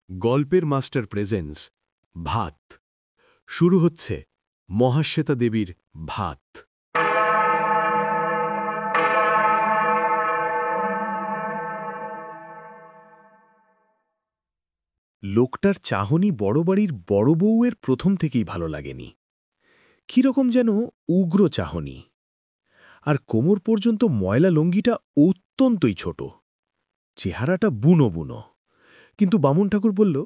গল্পের master presence ভাত শুরু হচ্ছে মহাশ্বেতা দেবীর ভাত। লোকটার চাহনি বড় বাড়ির বড় বউয়ের প্রথম থেকেই ভালো লাগেনি। কিরকম যেন উগ্র চাহনি, আর কোমর পর্যন্ত ময়লা লঙ্গিটা অত্যন্তই ছোট, চেহারাটা বুনো বুনো। কিন্তু বামুন ঠাকুর বলল,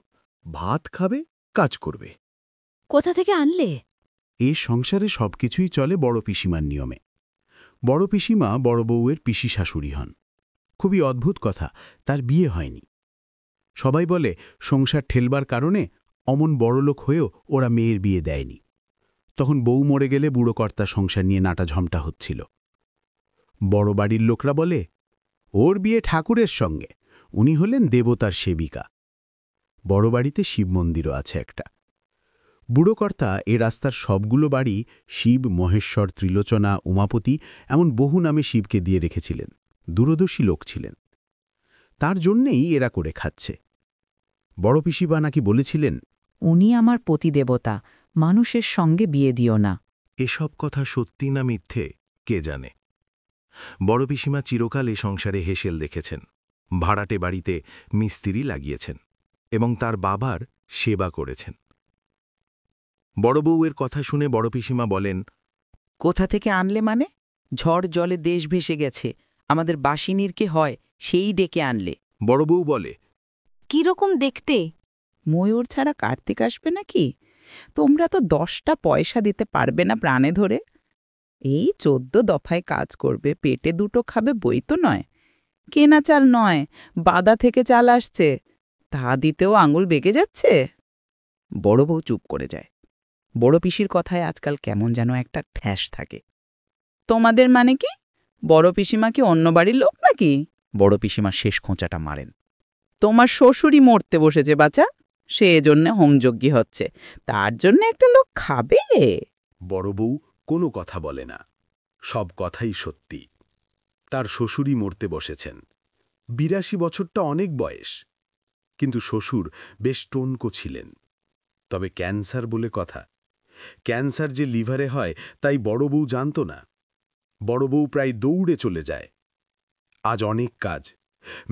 ভাত খাবে, কাজ করবে। কোথা থেকে আনলে? এই সংসারে সবকিছুই চলে বড় পিসিমার নিয়মে। বড় পিসিমা বড় বউয়ের পিসি শাশুড়ি হন। খুবই অদ্ভুত কথা, তার বিয়ে হয়নি। সবাই বলে সংসার ঠেলবার কারণে অমন বড়লোক হয়েও ওরা মেয়ের বিয়ে দেয়নি। তখন বউ মরে গেলে বুড়ো কর্তা সংসার নিয়ে নাটা ঝমটা হচ্ছিল। বড় বাড়ির লোকরা বলে, ওর বিয়ে ঠাকুরের সঙ্গে, উনি হলেন দেবতার সেবিকা। বড় বাড়িতে শিব মন্দিরও আছে একটা। বুড়োকর্তা এ রাস্তার সবগুলো বাড়ি শিব, মহেশ্বর, ত্রিলোচনা, উমাপতি এমন বহু নামে শিবকে দিয়ে রেখেছিলেন। দূরদর্শী লোক ছিলেন, তার জন্যেই এরা করে খাচ্ছে। বড় পিসিবা নাকি বলেছিলেন, উনি আমার পতিদেবতা, মানুষের সঙ্গে বিয়ে দিও না। এসব কথা সত্যি না মিথ্যে কে জানে। বড় পিসিমা চিরকাল এ সংসারে হেসেল দেখেছেন। ভাড়াটে বাড়িতে মিস্ত্রি লাগিয়েছেন এবং তার বাবার সেবা করেছেন। বড় বউয়ের কথা শুনে বড় পিসিমা বলেন, কোথা থেকে আনলে মানে? ঝড় জলে দেশ ভেসে গেছে, আমাদের বাসিনীর কে হয় সেই ডেকে আনলে। বড় বউ বলে, কিরকম দেখতে? ময়ূর ছাড়া কার্তিক আসবে নাকি? তোমরা তো 10টা পয়সা দিতে পারবে না প্রাণে ধরে। এই 14 দফায় কাজ করবে, পেটে দুটো খাবে বই তো নয়। কেনা চাল নয়, বাদা থেকে চাল আসছে, তা দিতেও আঙুল বেঁকে যাচ্ছে। বড় বউ চুপ করে যায়। বড় পিসির কথায় আজকাল কেমন যেন একটা ঠ্যাস থাকে। তোমাদের মানে কি? বড় পিসিমা কি অন্য বাড়ির লোক নাকি? বড় পিসিমা শেষ খোঁচাটা মারেন। তোমার শ্বশুরই মরতে বসেছে বাছা, সে জন্য হোমযজ্ঞী হচ্ছে, তার জন্য একটা লোক খাবে? বড় বউ কোনো কথা বলে না, সব কথাই সত্যি। তার শ্বশুরই মরতে বসেছেন। 82 বছরটা অনেক বয়স, কিন্তু শ্বশুর বেশ টনকো ছিলেন। তবে ক্যান্সার বলে কথা। ক্যান্সার যে লিভারে হয় তাই বড় বউ জানত না। বড় বউ প্রায় দৌড়ে চলে যায়। আজ অনেক কাজ।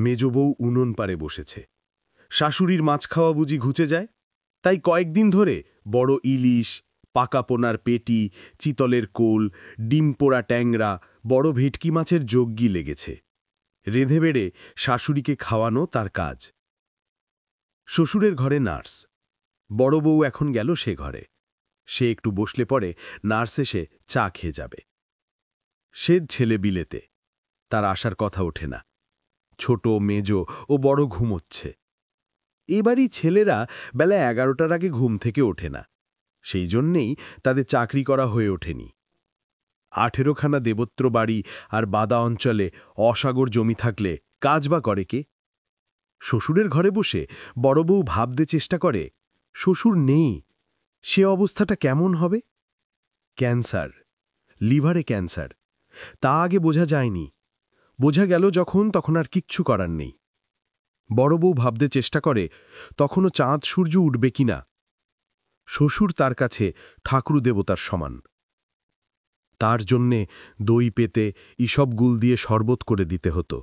মেজ বউ উনুন পারে বসেছে। শাশুড়ির মাছ খাওয়া বুঝি ঘুচে যায়, তাই কয়েকদিন ধরে বড় ইলিশ, পাকা পোনার পেটি, চিতলের কোল, ডিম পোড়া ট্যাংরা, বড় ভেটকি মাছের যজ্ঞি লেগেছে। রেঁধে বেড়ে শাশুড়িকে খাওয়ানো তার কাজ। শ্বশুরের ঘরে নার্স। বড় বউ এখন গেল সে ঘরে। সে একটু বসলে পরে নার্স এসে চা খেয়ে যাবে। সে ছেলে বিলেতে, তার আসার কথা ওঠে না। ছোট, মেজ ও বড় ঘুমোচ্ছে। এবারই ছেলেরা বেলা 11টার আগে ঘুম থেকে ওঠে না, সেই জন্যেই তাদের চাকরি করা হয়ে ওঠেনি। 18খানা দেবত্র বাড়ি আর বাদা অঞ্চলে অসাগর জমি থাকলে কাজ বা করে কে? শ্বশুরের ঘরে বসে বড় বউ ভাবতে চেষ্টা করে, শ্বশুর নেই, সে অবস্থাটা কেমন হবে? ক্যান্সার, লিভারে ক্যান্সার, তা আগে বোঝা যায়নি। বোঝা গেল যখন, তখন আর কিচ্ছু করার নেই। বড় বউ ভাবতে চেষ্টা করে তখনও চাঁদ সূর্য উঠবে কিনা। শ্বশুর তার কাছে ঠাকুর দেবতার সমান। তার জন্যে দই পেতে ইসব গুল দিয়ে শরবত করে দিতে হতো।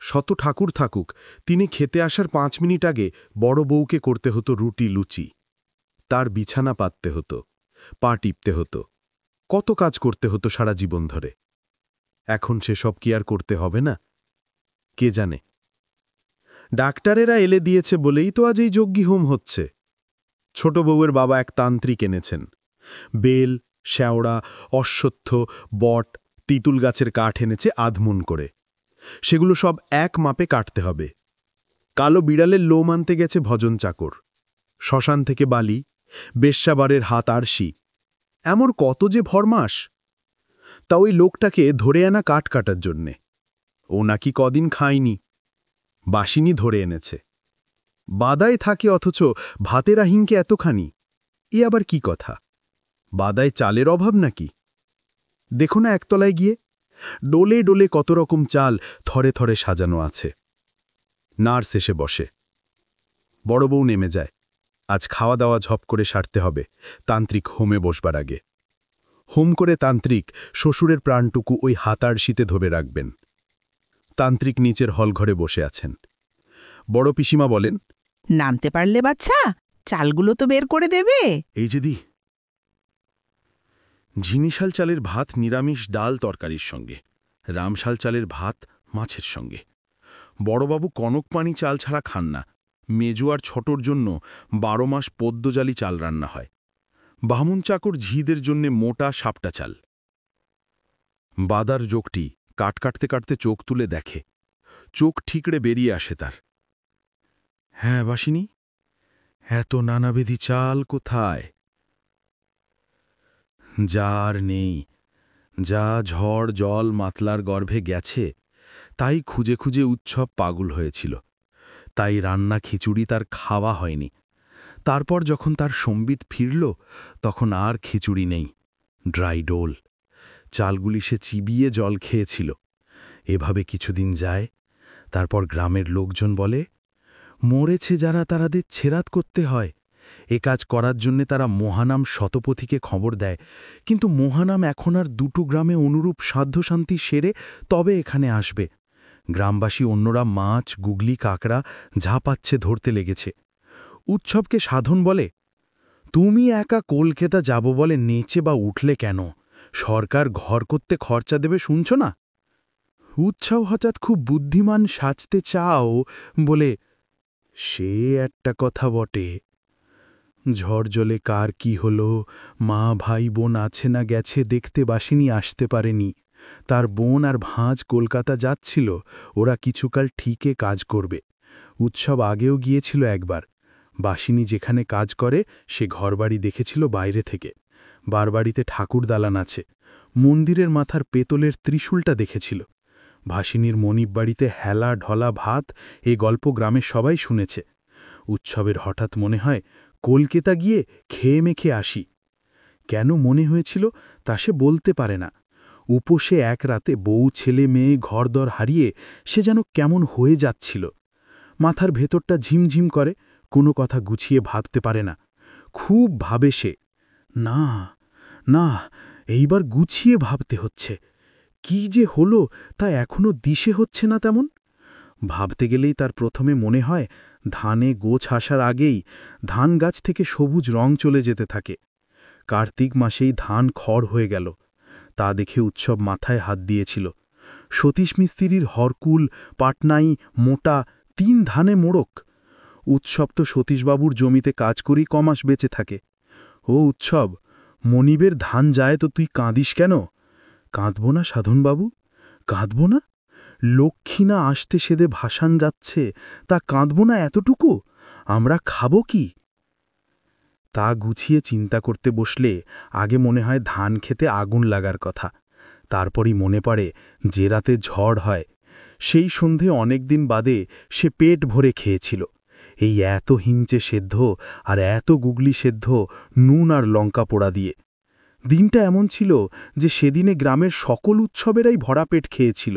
শত ঠাকুর থাকুক, তিনি খেতে আসার 5 মিনিট আগে বড় বউকে করতে হতো রুটি লুচি। তার বিছানা পাততে হতো, পা টিপতে হতো, কত কাজ করতে হতো সারা জীবন ধরে। এখন সেসব কি আর করতে হবে না? কে জানে। ডাক্তারেরা এলে দিয়েছে বলেই তো আজ এই যজ্ঞী হোম হচ্ছে। ছোট বউয়ের বাবা এক তান্ত্রিক এনেছেন। বেল, শ্যাওড়া, অশ্বত্থ, বট, তিতুল গাছের কাঠ এনেছে আধমন করে। সেগুলো সব এক মাপে কাটতে হবে। কালো বিড়ালের লোম আনতে গেছে ভজন চাকর। শ্মশান থেকে বালি, বেশ্যাবারের হাত আরশি, এমন কত যে ফরমাস। তা ওই লোকটাকে ধরে আনা কাঠ কাটার জন্যে। ও নাকি কদিন খায়নি, বাসিনী ধরে এনেছে। বাদায় থাকে অথচ ভাতের আহিংকে এতখানি, এ আবার কি কথা? বাদায় চালের অভাব নাকি? দেখো না একতলায় গিয়ে, ডোলে ডোলে কত রকম চাল থরে থরে সাজানো আছে। নার্স এসে বসে। বড় বউ নেমে যায়। আজ খাওয়া দাওয়া ঝপ করে সারতে হবে, তান্ত্রিক হোমে বসবার আগে। হোম করে তান্ত্রিক শ্বশুরের প্রাণটুকু ওই হাতার শীতে ধরে রাখবেন। তান্ত্রিক নিচের হলঘরে বসে আছেন। বড় পিসিমা বলেন, নামতে পারলে বাচ্চা, চালগুলো তো বের করে দেবে। এই যে দি, ঝিনিশাল চালের ভাত নিরামিষ ডাল তরকারির সঙ্গে, রামশাল চালের ভাত মাছের সঙ্গে। বড়বাবু কনকপানি চাল ছাড়া খান না। মেজো আর ছোটর জন্য 12 মাস পদ্মজালি চাল রান্না হয়। বামুন চাকর ঝিদের জন্যে মোটা সাপটা চাল। বাদার যোগটি কাট কাটতে কাটতে চোখ তুলে দেখে, চোখ ঠিকরে বেরিয়ে আসে তার। হ্যাঁ বাসিনী, এত নানাবিধি চাল কোথায়? যা আর নেই, যা ঝড় জল মাতলার গর্ভে গেছে তাই খুঁজে খুঁজে উৎসব পাগল হয়েছিল। তাই রান্না খিচুড়ি তার খাওয়া হয়নি। তারপর যখন তার সম্বিত ফিরল, তখন আর খিচুড়ি নেই, ড্রাই ডোল। চালগুলি সে চিবিয়ে জল খেয়েছিল। এভাবে কিছুদিন যায়। তারপর গ্রামের লোকজন বলে, মরেছে যারা তারাদের ছেরাত করতে হয়। এ কাজ করার জন্যে তারা মহানাম শতপথীকে খবর দেয়, কিন্তু মহানাম এখন আর দুটো গ্রামে অনুরূপ সাধ্যশান্তি সেরে তবে এখানে আসবে। গ্রামবাসী অন্যরা মাছ, গুগলি, কাকড়া যা পাচ্ছে ধরতে লেগেছে। উৎসবকে সাধন বলে, তুমি একা কলকাতা যাব বলে নেচে বা উঠলে কেন? সরকার ঘর করতে খরচা দেবে শুনছ না? উৎসব হঠাৎ খুব বুদ্ধিমান সাজতে চাও বলে, সে একটা কথা বটে। ঝড় জলে কার কি হলো, মা ভাই বোন আছে না গেছে দেখতে বাসিনী আসতে পারেনি। তার বোন আর ভাঁজ কলকাতা যাচ্ছিল, ওরা কিছুকাল ঠিকে কাজ করবে। উৎসব আগেও গিয়েছিল একবার। বাসিনী যেখানে কাজ করে সে ঘরবাড়ি দেখেছিল বাইরে থেকে। বারবাড়িতে ঠাকুর দালান আছে। মন্দিরের মাথার পেতলের ত্রিশূলটা দেখেছিল। ভাসিনীর মনিব বাড়িতে হেলা ঢলা ভাত, এ গল্প গ্রামের সবাই শুনেছে। উৎসবের হঠাৎ মনে হয় কলকাতা গিয়ে খেয়ে মেখে আসি। কেন মনে হয়েছিল তা সে বলতে পারে না। উপসে এক রাতে বউ ছেলে মেয়ে ঘরদর হারিয়ে সে যেন কেমন হয়ে যাচ্ছিল। মাথার ভেতরটা ঝিমঝিম করে, কোনো কথা গুছিয়ে ভাবতে পারে না। খুব ভাবে সে, না না, এইবার গুছিয়ে ভাবতে হচ্ছে। কি যে হলো তা এখনো দিশে হচ্ছে না তেমন। ভাবতে গেলেই তার প্রথমে মনে হয় ধানে গোছ আসার আগেই ধান গাছ থেকে সবুজ রং চলে যেতে থাকে। কার্তিক মাসেই ধান খড় হয়ে গেল। তা দেখে উৎসব মাথায় হাত দিয়েছিল। সতীশ মিস্ত্রির হরকুল, পাটনাই, মোটা 3 ধানে মোড়ক। উৎসব তো সতীশবাবুর জমিতে কাজ করেই কমাস বেঁচে থাকে। ও উৎসব, মনিবের ধান যায় তো তুই কাঁদিস কেন? কাঁদব না সাধনবাবু, কাঁদব না? লক্ষ্মী না আসতে সেদে ভাসান যাচ্ছে, তা কাঁদব না এতটুকু? আমরা খাব কি? তা গুছিয়ে চিন্তা করতে বসলে আগে মনে হয় ধান খেতে আগুন লাগার কথা। তারপরই মনে পড়ে যে রাতে ঝড় হয়, সেই সন্ধে অনেক দিন বাদে সে পেট ভরে খেয়েছিল। এই এত হিঞ্চে সেদ্ধ আর এত গুগলি সেদ্ধ, নুন আর লঙ্কা পোড়া দিয়ে। দিনটা এমন ছিল যে সেদিনে গ্রামের সকল উৎসবেরাই ভরা পেট খেয়েছিল।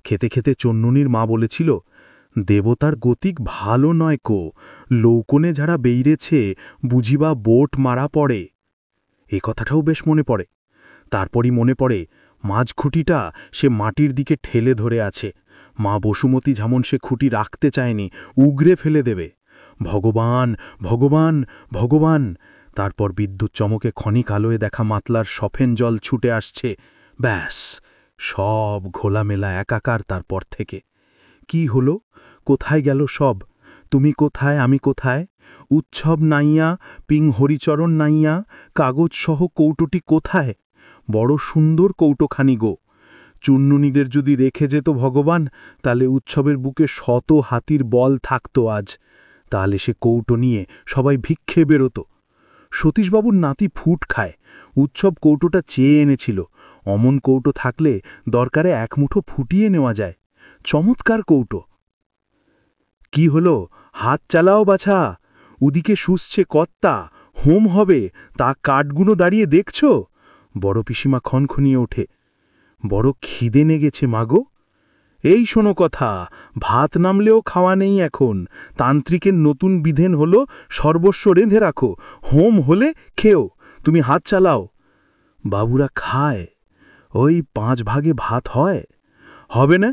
খেতে খেতে চন্নুনির মা বলেছিল, দেবতার গতিক ভালো নয় কো, লৌকনে যারা বেইরেছে বুঝিবা বোট মারা পড়ে। এ কথাটাও বেশ মনে পড়ে। তারপরই মনে পড়ে মাঝখুঁটিটা সে মাটির দিকে ঠেলে ধরে আছে। মা বসুমতী যেমন সে খুঁটি রাখতে চায়নি, উগরে ফেলে দেবে। ভগবান ভগবান ভগবান। তারপর বিদ্যুৎ চমকে ক্ষণিক আলোয় দেখা মাতলার সফেন জল ছুটে আসছে। ব্যাস, সব ঘোলামেলা একাকার। তারপর থেকে কি হলো? কোথায় গেল সব? তুমি কোথায়, আমি কোথায়? উৎসব নাইয়া, পিং হরিচরণ নাইয়া, কাগজসহ কৌটোটি কোথায়? বড় সুন্দর কৌটোখানি গো। চুন্নুনিদের যদি রেখে যেত ভগবান, তাহলে উৎসবের বুকে শত হাতির বল থাকত আজ। তাহলে সে কৌটো নিয়ে সবাই ভিক্ষে বেরোত। সতীশবাবুর নাতি ফুট খায়। উৎসব কৌটোটা চেয়ে এনেছিল। অমন কৌটো থাকলে দরকারে এক মুঠো ফুটিয়ে নেওয়া যায়। চমৎকার কৌটো। কি হলো? হাত চালাও বাছা, ওদিকে শুষছে কর্তা, হোম হবে, তা কাঠগুলো দাঁড়িয়ে দেখছ? বড় পিসিমা খনখনিয়ে ওঠে। বড় খিদে নেগেছে মাগো। এই শোনো কথা, ভাত নামলেও খাওয়া নেই এখন। তান্ত্রিকের নতুন বিধান হলো সর্বস্ব রেঁধে রাখো, হোম হলে খেও, তুমি হাত চালাও। বাবুরা খায়, ওই 5 ভাগে ভাত হয়, হবে না?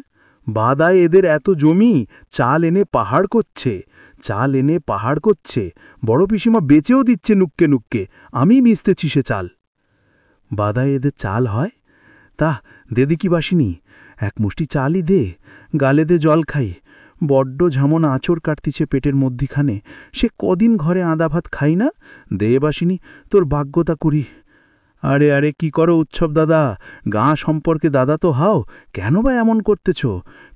বাদায় এদের এত জমি, চাল এনে পাহাড় করছে, চাল এনে পাহাড় করছে, বড় পিসিমা বেচেও দিচ্ছে নুক্কে নুক্কে, আমি মিশতেছি সে চাল। বাদায় এদের চাল হয়? তা দে দেখি বাসিনী, এক মুষ্টি চালই দে, গালে দে জল খাই। বড্ড ঝামন আঁচড় কাটতিছে পেটের মধ্যিখানে, সে কদিন ঘরে আদা ভাত খাই না। দে বাসিনী, তোর ভাগ্যতা করি। আরে আরে কি করো উৎসব দাদা, গাঁ সম্পর্কে দাদা তো হাও, কেন বা এমন করতেছ?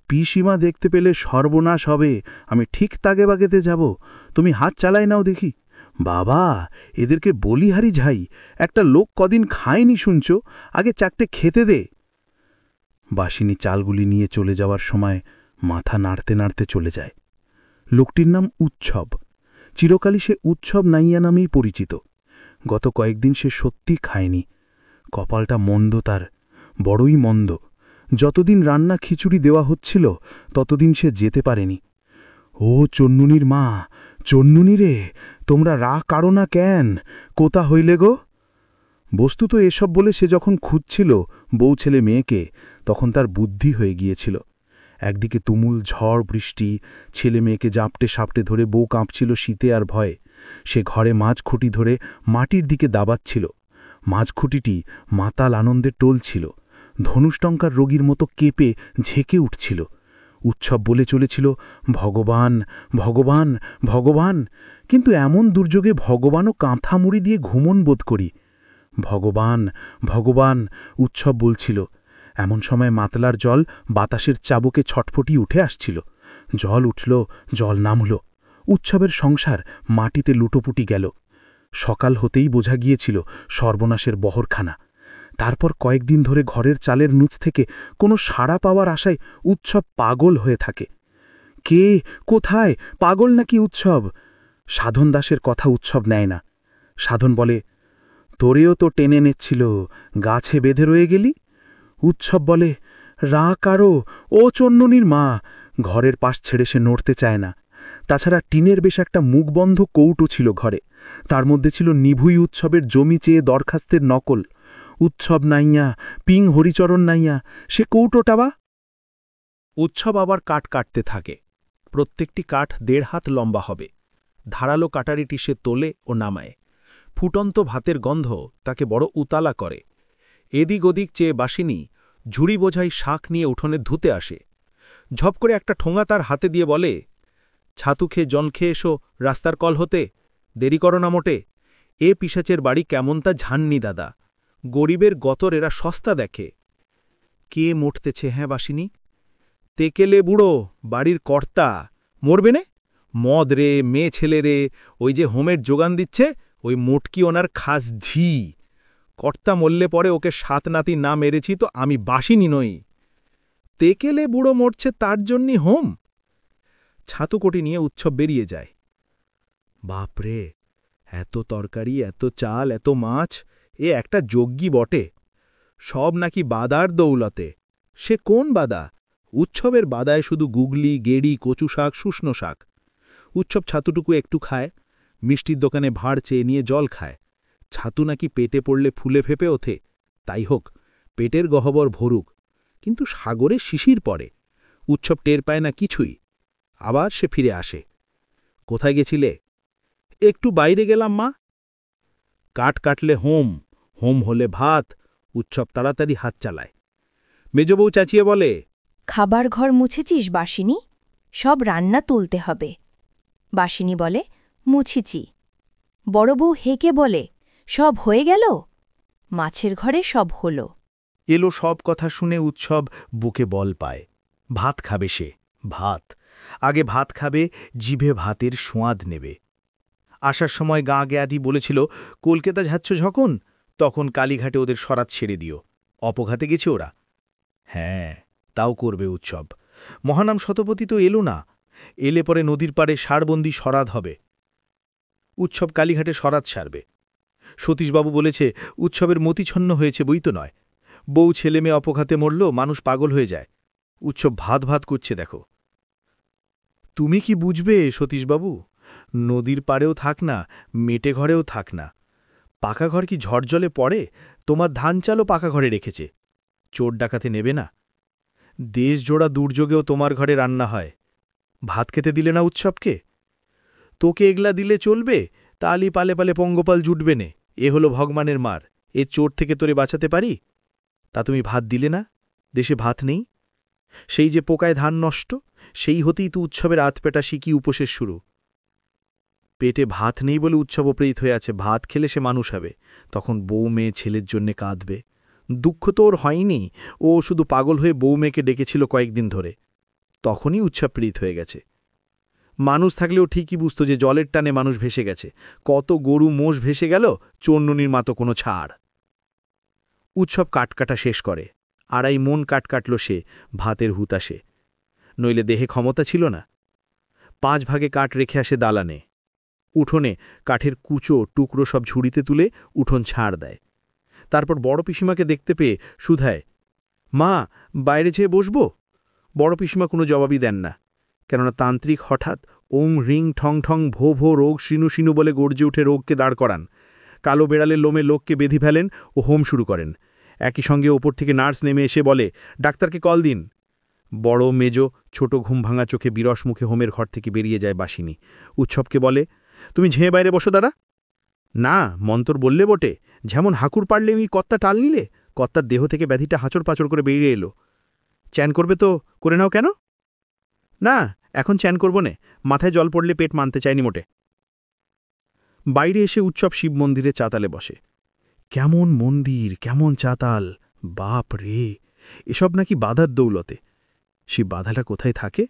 পিসিমা দেখতে পেলে সর্বনাশ হবে, আমি ঠিক তাগে বাগেতে যাব। তুমি হাত চালাই নাও দেখি। বাবা, এদেরকে বলিহারি ঝাই, একটা লোক কদিন খায়নি শুনছ, আগে চারটে খেতে দে। বাসিনী চালগুলি নিয়ে চলে যাওয়ার সময় মাথা নাড়তে নাড়তে চলে যায়। লোকটির নাম উৎসব, চিরকালই সে উৎসব নাইয়া নামেই পরিচিত। গত কয়েকদিন সে সত্যি খায়নি, কপালটা মন্দ তার, বড়ই মন্দ। যতদিন রান্না খিচুড়ি দেওয়া হচ্ছিল ততদিন সে যেতে পারেনি। ও চন্নুনির মা, চন্নুনি রে, তোমরা কারো না কেন, কোথা হইলে গো? বস্তুত এসব বলে সে যখন খুঁজছিল বউ ছেলে মেয়েকে, তখন তার বুদ্ধি হয়ে গিয়েছিল। একদিকে তুমুল ঝড় বৃষ্টি, ছেলে মেয়েকে জাপটে সাপটে ধরে বউ কাঁপছিল শীতে আর ভয়ে। সে ঘরে মাঝখুঁটি ধরে মাটির দিকে দাবাচ্ছিল। মাঝখুঁটিটি মাতাল আনন্দে টলছিল, ধনুষ্টঙ্কার রোগীর মতো কেঁপে ঝেঁকে উঠছিল। উৎসব বলে চলেছিল, ভগবান ভগবান ভগবান, কিন্তু এমন দুর্যোগে ভগবানও কাঁথা মুড়ি দিয়ে ঘুমন বোধ করি। ভগবান ভগবান উৎসব বলছিল। এমন সময় মাতলার জল বাতাসের চাবুকে ছটফটি উঠে আসছিল। জল উঠল, জল নামল, উৎসবের সংসার মাটিতে লুটোপুটি গেল। সকাল হতেই বোঝা গিয়েছিল সর্বনাশের বহরখানা। তারপর কয়েকদিন ধরে ঘরের চালের নুচ থেকে কোনো সাড়া পাওয়ার আশায় উৎসব পাগল হয়ে থাকে। কে, কোথায়, পাগল নাকি উৎসব? সাধন দাসের কথা উৎসব নেয় না। সাধন বলে, তোরেও তো টেনে নেচ্ছিল, গাছে বেঁধে রয়ে গেলি। উৎসব বলে, কারো, ও চন্নুনির মা। ঘরের পাশ ছেড়ে সে নড়তে চায় না। তাছাড়া টিনের বেশ একটা মুখবন্ধ কৌটো ছিল ঘরে, তার মধ্যে ছিল নিভুই উৎসবের জমি চেয়ে দরখাস্তের নকল। উৎসব নাইয়া, পিং হরিচরণ নাইয়া, সে কৌটোটা বা। উৎসব আবার কাঠ কাটতে থাকে। প্রত্যেকটি কাঠ 1.5 হাত লম্বা হবে। ধারালো কাটারিটি সে তোলে ও নামায়। ফুটন্ত ভাতের গন্ধ তাকে বড় উতালা করে। এদিক ওদিক চেয়ে বাসিনী ঝুড়ি বোঝাই শাঁখ নিয়ে উঠোনে ধুতে আসে। ঝপ করে একটা ঠোঙা তার হাতে দিয়ে বলে, ছাতু খেয়ে জল খেয়ে এসো রাস্তার কল হতে, দেরি করো না মোটে। এ পিশাচের বাড়ি কেমন তা ঝাননি দাদা, গরিবের গতর এরা সস্তা দেখে। কে মোটতেছে হ্যাঁ বাসিনী? তেকেলে বুড়ো, বাড়ির কর্তা, মরবে নে? মদ রে, মেয়ে ছেলে রে, ওই যে হোমের যোগান দিচ্ছে, ওই মোটকি ওনার খাস ঝি। কর্তা মরলে পরে ওকে 7 নাতি না মেরেছি তো আমি বাসিনী নই। তেকেলে বুড়ো মরছে তার জন্যই হোম। ছাতুকটি নিয়ে উৎসব বেরিয়ে যায়। বাপরে, এত তরকারি, এত চাল, এত মাছ, এ একটা যজ্ঞী বটে। সব নাকি বাদার দৌলতে। সে কোন বাদা? উৎসবের বাদায় শুধু গুগলি, গেড়ি, কচু শাক, শুষ্ণ শাক। উৎসব ছাতুটুকু একটু খায়, মিষ্টির দোকানে ভাঁড় চেয়ে নিয়ে জল খায়। ছাতু নাকি পেটে পড়লে ফুলে ফেপে ওঠে। তাই হোক, পেটের গহ্বর ভরুক, কিন্তু সাগরে শিশির পড়ে। উৎসব টের পায় না কিছুই। আবার সে ফিরে আসে। কোথায় গেছিলে? একটু বাইরে গেলাম মা। কাঠ কাটলে হোম, হোম হলে ভাত। উৎসব তাড়াতাড়ি হাত চালায়। মেজবউ চাচিয়ে বলে, খাবার ঘর মুছেছিস বাসিনী? সব রান্না তুলতে হবে। বাসিনী বলে, মুছিছি। বড় বউ হেঁকে বলে, সব হয়ে গেল? মাছের ঘরে সব হল। এলো সব কথা শুনে উৎসব বুকে বল পায়। ভাত খাবে সে, ভাত। আগে ভাত খাবে, জিভে ভাতের সোঁয়াদ নেবে। আসার সময় গাঁ গেয়াদি বলেছিল, কলকাতা যাচ্ছ যখন, তখন কালীঘাটে ওদের সরাত ছেড়ে দিও। অপঘাতে গেছে ওরা। হ্যাঁ, তাও করবে উৎসব। মহানাম শতপথী তো এলো না। এলে পরে নদীর পাড়ে সারবন্দি সরাদ হবে। উৎসব কালীঘাটে সরাত সারবে। সতীশবাবু বলেছে, উৎসবের মতিছন্ন হয়েছে বই তো নয়। বউ ছেলে মেয়ে অপঘাতে মরল, মানুষ পাগল হয়ে যায়। উৎসব ভাত ভাত করছে দেখো। তুমি কি বুঝবে সতীশবাবু? নদীর পাড়েও থাক না, মেটে ঘরেও থাক না, পাকা ঘর কি ঝড় জলে পড়ে? তোমার ধান চালও পাকা ঘরে রেখেছে, চোর ডাকাতে নেবে না। দেশ জোড়া দুর্যোগেও তোমার ঘরে রান্না হয়, ভাত খেতে দিলে না উৎসবকে? তোকে এগলা দিলে চলবে? তালি পালে পালে পঙ্গপাল জুটবে নে, এ হলো ভগবানের মার। এ চোর থেকে তোরে বাঁচাতে পারি? তা তুমি ভাত দিলে না? দেশে ভাত নেই? সেই যে পোকায় ধান নষ্ট, সেই হতেই তো উৎসবের আতপেটা শিকি উপোসের শুরু। পেটে ভাত নেই বলে উৎসব অপ্রীত হয়ে আছে, ভাত খেলে সে মানুষ হবে। তখন বউ মেয়ে ছেলের জন্যে কাঁদবে। দুঃখ তো ওর হয়নি, ও শুধু পাগল হয়ে বউ মেয়েকে ডেকেছিল কয়েকদিন ধরে, তখনই উৎসব প্রীত হয়ে গেছে। মানুষ থাকলেও ঠিকই বুঝত যে জলের টানে মানুষ ভেসে গেছে। কত গরু মোষ ভেসে গেল, চন্ননীর মাতো কোনো ছাড়। উৎসব কাটকাটা শেষ করে, আড়াই মন কাট কাটল সে, ভাতের হুতাশে। নইলে দেহে ক্ষমতা ছিল না। 5 ভাগে কাঠ রেখে আসে দালানে। উঠোনে কাঠের কুচো টুকরো সব ঝুড়িতে তুলে উঠোন ছাড় দেয়। তারপর বড় পিসিমাকে দেখতে পেয়ে শুধায়, মা, বাইরে যেয়ে বসব? বড় পিসিমা কোনো জবাবই দেন না, কেননা তান্ত্রিক হঠাৎ ওং রিং ঠং ঠং ভো ভো রোগ শিনু শিনু বলে গর্জে উঠে রোগকে দাঁড় করান। কালো বেড়ালের লোমে লোককে বেঁধে ফেলেন ও হোম শুরু করেন। একই সঙ্গে ওপর থেকে নার্স নেমে এসে বলে, ডাক্তারকে কল দিন। বড় মেজ ছোট ঘুম ভাঙা চোখে বিরস মুখে হোমের ঘর থেকে বেরিয়ে যায় বাসিনী। উৎসবকে বলে, তুমি ঝেঁ বাইরে বসো দাদা। না, মন্তর বললে বটে, যেমন হাকুর পারলে ওই কত্তা টাল নিলে, কত্তার দেহ থেকে ব্যাধিটা হাঁচড় পাঁচড় করে বেরিয়ে এলো। চ্যান করবে তো করে নাও। কেন? না, এখন চ্যান করব নে, মাথায় জল পড়লে পেট মানতে চায়নি মোটে। বাইরে এসে উৎসব শিব মন্দিরে চাতালে বসে। কেমন মন্দির, কেমন চাতাল! বাপ রে, এসব নাকি বাধার দৌলতে। শিব বাধাটা কোথায় থাকে?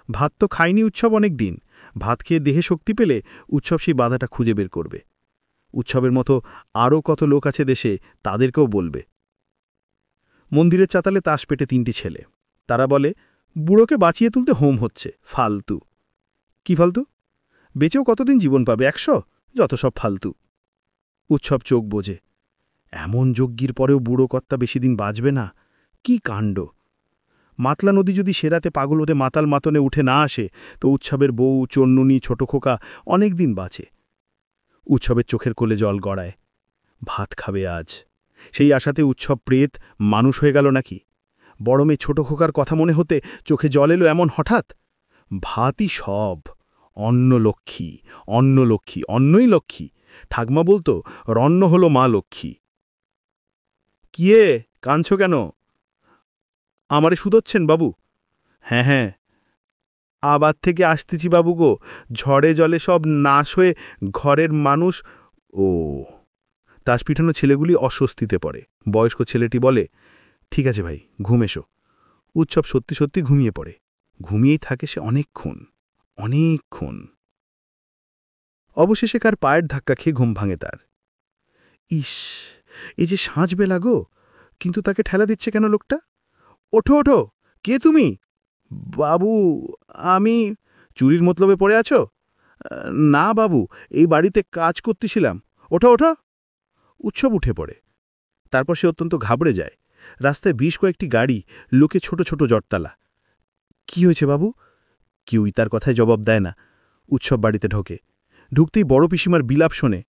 ভাত তো খায়নি উৎসব অনেক দিন, ভাত খেয়ে দেহে শক্তি পেলে উৎসব সেই বাধাটা খুঁজে বের করবে। উৎসবের মতো আরও কত লোক আছে দেশে, তাদেরকেও বলবে। মন্দিরের চাতালে তাস পেটে 3টি ছেলে। তারা বলে, বুড়োকে বাঁচিয়ে তুলতে হোম হচ্ছে, ফালতু। কি ফালতু? বেঁচেও কতদিন জীবন পাবে? 100? যত সব ফালতু। উৎসব চোখ বোঝে, এমন যজ্ঞির পরেও বুড়ো কর্তা বেশি দিন বাঁচবে না। কি কাণ্ড! মাতলা নদী যদি সেরাতে পাগল হতে মাতাল মাতনে উঠে না আসে, তো উৎসবের বউ, চন্নুনি, ছোট খোকা অনেক দিন বাঁচে। উৎসবের চোখের কোলে জল গড়ায়। ভাত খাবে আজ, সেই আশাতে উৎসব প্রেত মানুষ হয়ে গেল নাকি? বড় মেয়ে ছোট খোকার কথা মনে হতে চোখে জল এলো এমন হঠাৎ। ভাতই সব, অন্ন লক্ষ্মী, অন্ন লক্ষ্মী, অন্নই লক্ষ্মী। ঠাকমা বলতো, রন্ন হল মা লক্ষ্মী। কিয়ে কাঁদছ কেন? আমারে শুধোচ্ছেন বাবু? হ্যাঁ হ্যাঁ, আবার থেকে আসতেছি বাবু গো, ঝড়ে জলে সব নাশ হয়ে ঘরের মানুষ। ও। তাস পিঠানো ছেলেগুলি অস্বস্তিতে পড়ে। বয়স্ক ছেলেটি বলে, ঠিক আছে ভাই, ঘুম এসো। উৎসব সত্যি সত্যি ঘুমিয়ে পড়ে। ঘুমিয়েই থাকে সে অনেকক্ষণ, অনেকক্ষণ। অবশেষে কার পায়ের ধাক্কা খেয়ে ঘুম ভাঙে তার। ইস, এই যে সাঁঝবেলা গো, কিন্তু তাকে ঠেলা দিচ্ছে কেন লোকটা? ওঠো ওঠো, কে তুমি? বাবু, আমি। চুরির মতলবে পড়ে আছো? না বাবু, এই বাড়িতে কাজ করতেছিলাম। ওঠো ওঠো। উৎসব উঠে পড়ে। তারপর সে অত্যন্ত ঘাবড়ে যায়। রাস্তায় বেশ কয়েকটি গাড়ি, লোকে ছোট ছোট জটতালা। কি হয়েছে বাবু? কেউই তার কথায় জবাব দেয় না। উৎসব বাড়িতে ঢোকে। ঢুকতেই বড় পিসিমার বিলাপ শোনে,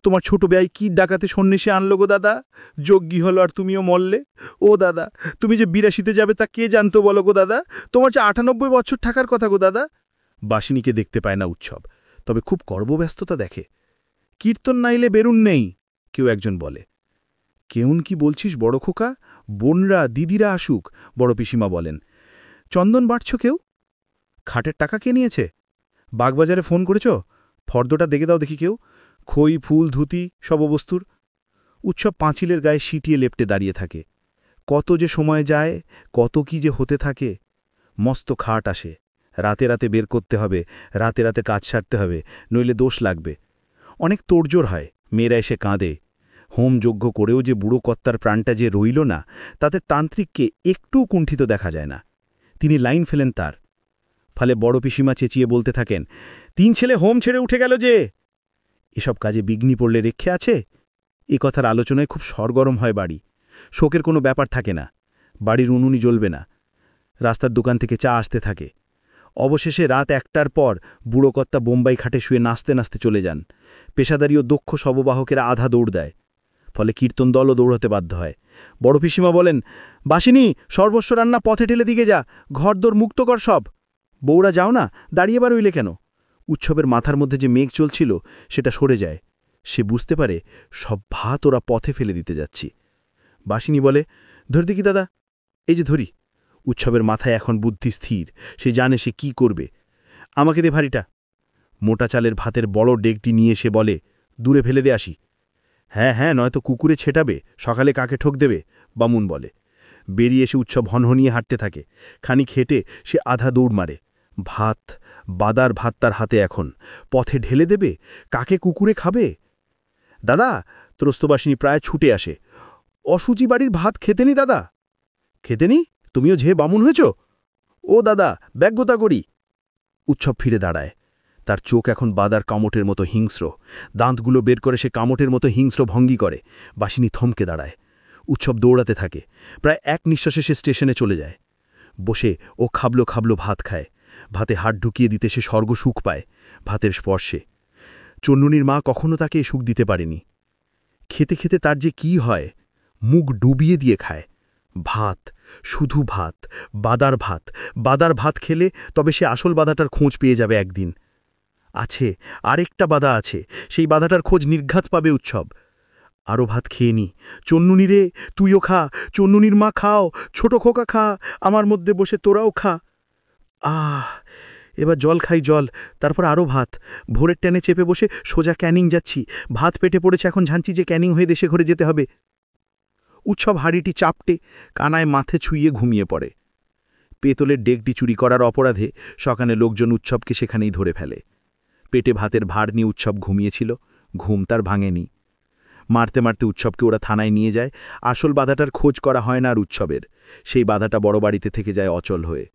তোমার ছোট বেয়াই কি ডাকাতে সন্ন্যাসী আনলো গো দাদা? যজ্ঞী হলো আর তুমিও মরলে। ও দাদা, তুমি যে 82তে যাবে তা কে জানতো বলো গো দাদা? তোমার যে 98 বছর থাকার কথা গো দাদা। বাসিনীকে দেখতে পায় না উৎসব, তবে খুব কর্মব্যস্ততা দেখে। কীর্তন নাইলে বেরুন নেই, কেউ একজন বলে। কেউন কি বলছিস বড় খোকা? বোনরা দিদিরা আসুক, বড় পিসিমা বলেন। চন্দন বাড়ছ কেউ? খাটের টাকা কে নিয়েছে? বাগবাজারে ফোন করেছ? ফর্দটা দেখে দাও দেখি কেউ। খই ফুল ধুতি সব বস্তুর। উৎসব পাঁচিলের গায়ে সিটিয়ে লেপটে দাঁড়িয়ে থাকে। কত যে সময় যায়, কত কি যে হতে থাকে। মস্ত খাট আসে, রাতে রাতে বের করতে হবে, রাতে রাতে কাজ সারতে হবে, নইলে দোষ লাগবে। অনেক তোড়জোড় হয়, মেয়েরা এসে কাঁদে। হোম যজ্ঞ করেও যে বুড়ো কর্তার প্রাণটা যে রইল না, তাতে তান্ত্রিককে একটুও কুণ্ঠিত দেখা যায় না। তিনি লাইন ফেলেন তার। ফলে বড় পিসিমা চেঁচিয়ে বলতে থাকেন, 3 ছেলে হোম ছেড়ে উঠে গেল যে। এসব কাজে বিঘ্নি পড়লে রেখে আছে? এ কথার আলোচনায় খুব সরগরম হয় বাড়ি। শোকের কোনো ব্যাপার থাকে না, বাড়ির উনুনি জ্বলবে না। রাস্তার দোকান থেকে চা আসতে থাকে। অবশেষে রাত 1টার পর বুড়োকর্তা বোম্বাই খাটে শুয়ে নাচতে নাচতে চলে যান। পেশাদারী ও দক্ষ শববাহকেরা আধা দৌড় দেয়, ফলে কীর্তন দলও দৌড়াতে বাধ্য হয়। বড় পিসিমা বলেন, বাসিনী, সর্বস্ব রান্না পথে ঠেলে দিকে যা, ঘরদোর মুক্ত কর সব। বউরা যাও না, দাঁড়িয়ে বার হইলে কেন? উৎসবের মাথার মধ্যে যে মেঘ চলছিল সেটা সরে যায়। সে বুঝতে পারে সব ভাত ওরা পথে ফেলে দিতে যাচ্ছি। বাসিনী বলে, ধর দেখি দাদা। এই যে ধরি। উৎসবের মাথায় এখন বুদ্ধি স্থির, সে জানে সে কি করবে। আমাকে দে ভারিটা। মোটা চালের ভাতের বড় ডেকটি নিয়ে সে বলে, দূরে ফেলে দে আসি। হ্যাঁ হ্যাঁ, নয়তো কুকুরে ছেটাবে, সকালে কাকে ঠোক দেবে, বামুন বলে। বেরিয়ে এসে উৎসব হনহনিয়ে হাঁটতে থাকে। খানিক হেঁটে সে আধা দৌড় মারে। ভাত, বাদার ভাত তার হাতে এখন। পথে ঢেলে দেবে, কাকে কুকুরে খাবে? দাদা, ত্রস্তবাসিনী প্রায় ছুটে আসে। অসুচি বাড়ির ভাত খেতেনি দাদা? খেতেনি? তুমিও ঝে বামুন হয়েছ? ও দাদা, ব্যাগ্যতা করি। উৎসব ফিরে দাঁড়ায়। তার চোখ এখন বাদার কামটের মতো হিংস্র। দাঁতগুলো বের করে সে কামটের মতো হিংস্র ভঙ্গি করে। বাসিনী থমকে দাঁড়ায়। উৎসব দৌড়াতে থাকে। প্রায় এক নিঃশ্বাসে সে স্টেশনে চলে যায়। বসে ও খাবলো খাবলো ভাত খায়। ভাতে হাত ঢুকিয়ে দিতে সে স্বর্গ সুখ পায়, ভাতের স্পর্শে। চন্নুনির মা কখনো তাকে এ সুখ দিতে পারেনি। খেতে খেতে তার যে কি হয়, মুখ ডুবিয়ে দিয়ে খায়। ভাত, শুধু ভাত, বাদার ভাত। বাদার ভাত খেলে তবে সে আসল বাদাটার খোঁজ পেয়ে যাবে একদিন। আছে, আরেকটা বাদা আছে, সেই বাদাটার খোঁজ নির্ঘাত পাবে উৎসব। আরও ভাত খেয়ে নি। চন্নুনি রে, তুইও খা, চন্নুনির মা খাও, ছোট খোকা খা, আমার মধ্যে বসে তোরাও খা। এবার জল খাই, জল, তারপর আরও ভাত। ভোরের ট্যানে চেপে বসে সোজা ক্যানিং যাচ্ছি। ভাত পেটে পড়েছে, এখন ঝাঁচি যে ক্যানিং হয়ে দেশে ঘরে যেতে হবে। উৎসব হাঁড়িটি চাপটে কানায় মাথে ছুঁয়ে ঘুমিয়ে পড়ে। পেতলের ডেকটি চুরি করার অপরাধে সকালে লোকজন উৎসবকে সেখানেই ধরে ফেলে। পেটে ভাতের ভার নিয়ে উৎসব ঘুমিয়েছিল, ঘুম তার ভাঙেনি। মারতে মারতে উৎসবকে ওরা থানায় নিয়ে যায়। আসল বাধাটার খোঁজ করা হয় না আর উৎসবের। সেই বাধাটা বড় বাড়িতে থেকে যায় অচল হয়ে।